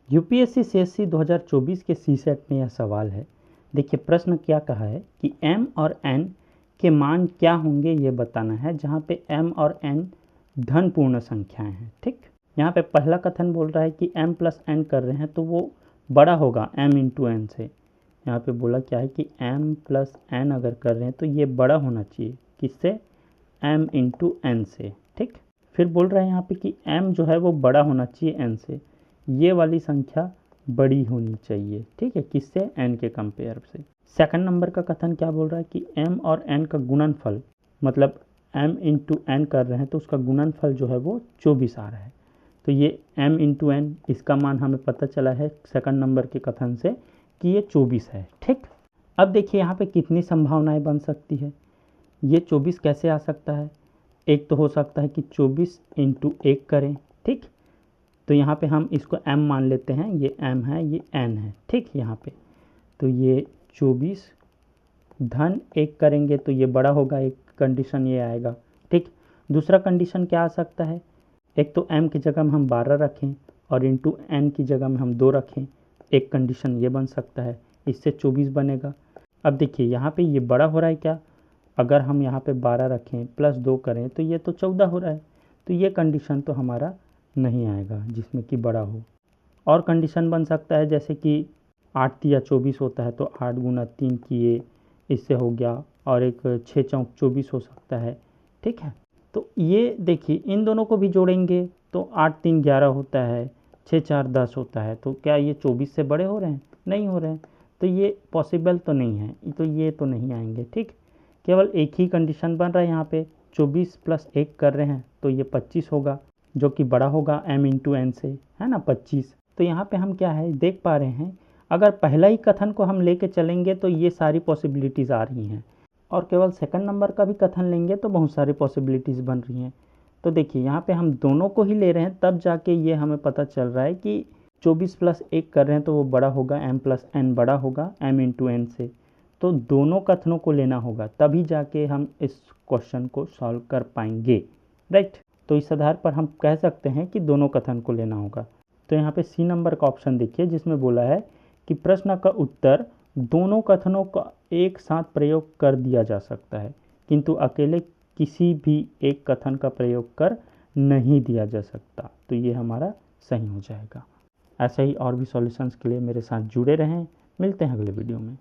UPSC CSC 2024 के CSAT में यह सवाल है। देखिए प्रश्न क्या कहा है कि m और n के मान क्या होंगे ये बताना है, जहाँ पे m और n धन पूर्ण संख्याएं हैं। ठीक, यहाँ पे पहला कथन बोल रहा है कि m प्लस n कर रहे हैं तो वो बड़ा होगा m इंटू एन से। यहाँ पे बोला क्या है कि m प्लस n अगर कर रहे हैं तो ये बड़ा होना चाहिए किससे, m इंटू एन से। ठीक, फिर बोल रहा है यहाँ पे कि m जो है वो बड़ा होना चाहिए n से, ये वाली संख्या बड़ी होनी चाहिए। ठीक है, किससे, n के कंपेयर से। सेकंड नंबर का कथन क्या बोल रहा है कि m और n का गुणनफल, मतलब m इंटू एन कर रहे हैं तो उसका गुणनफल जो है वो 24 आ रहा है। तो ये m इंटू एन, इसका मान हमें पता चला है सेकंड नंबर के कथन से कि ये 24 है। ठीक, अब देखिए यहाँ पे कितनी संभावनाएं बन सकती है। ये 24 कैसे आ सकता है, एक तो हो सकता है कि 24 इंटू 1 करें। ठीक, तो यहाँ पे हम इसको m मान लेते हैं, ये m है ये n है। ठीक, यहाँ पे तो ये 24 धन 1 करेंगे तो ये बड़ा होगा, एक कंडीशन ये आएगा। ठीक, दूसरा कंडीशन क्या आ सकता है, एक तो m की जगह में हम 12 रखें और इंटू n की जगह में हम 2 रखें, एक कंडीशन ये बन सकता है, इससे 24 बनेगा। अब देखिए यहाँ पे ये बड़ा हो रहा है क्या, अगर हम यहाँ पे 12 रखें प्लस 2 करें तो ये तो 14 हो रहा है, तो ये कंडीशन तो हमारा नहीं आएगा जिसमें कि बड़ा हो। और कंडीशन बन सकता है जैसे कि 8 या 24 होता है तो 8 गुना 3 किए, इससे हो गया, और एक 6 चौक 24 हो सकता है। ठीक है, तो ये देखिए इन दोनों को भी जोड़ेंगे तो 8 3 11 होता है, 6 4 10 होता है, तो क्या ये 24 से बड़े हो रहे हैं, नहीं हो रहे हैं, तो ये पॉसिबल तो नहीं है, तो ये तो नहीं आएंगे। ठीक, केवल एक ही कंडीशन बन रहा है यहाँ पे, 24 प्लस 1 कर रहे हैं तो ये 25 होगा, जो कि बड़ा होगा m इंटू एन से, है ना 25। तो यहाँ पे हम क्या है देख पा रहे हैं, अगर पहला ही कथन को हम लेके चलेंगे तो ये सारी पॉसिबिलिटीज़ आ रही हैं, और केवल सेकंड नंबर का भी कथन लेंगे तो बहुत सारी पॉसिबिलिटीज़ बन रही हैं। तो देखिए यहाँ पे हम दोनों को ही ले रहे हैं, तब जाके ये हमें पता चल रहा है कि 24 प्लस 1 कर रहे हैं तो वो बड़ा होगा, m प्लस n बड़ा होगा m इंटू एन से। तो दोनों कथनों को लेना होगा तभी जाके हम इस क्वेश्चन को सॉल्व कर पाएंगे। राइट, तो इस आधार पर हम कह सकते हैं कि दोनों कथन को लेना होगा। तो यहाँ पे सी नंबर का ऑप्शन देखिए जिसमें बोला है कि प्रश्न का उत्तर दोनों कथनों का एक साथ प्रयोग कर दिया जा सकता है, किंतु अकेले किसी भी एक कथन का प्रयोग कर नहीं दिया जा सकता। तो ये हमारा सही हो जाएगा। ऐसा ही और भी सॉल्यूशंस के लिए मेरे साथ जुड़े रहें, मिलते हैं अगले वीडियो में।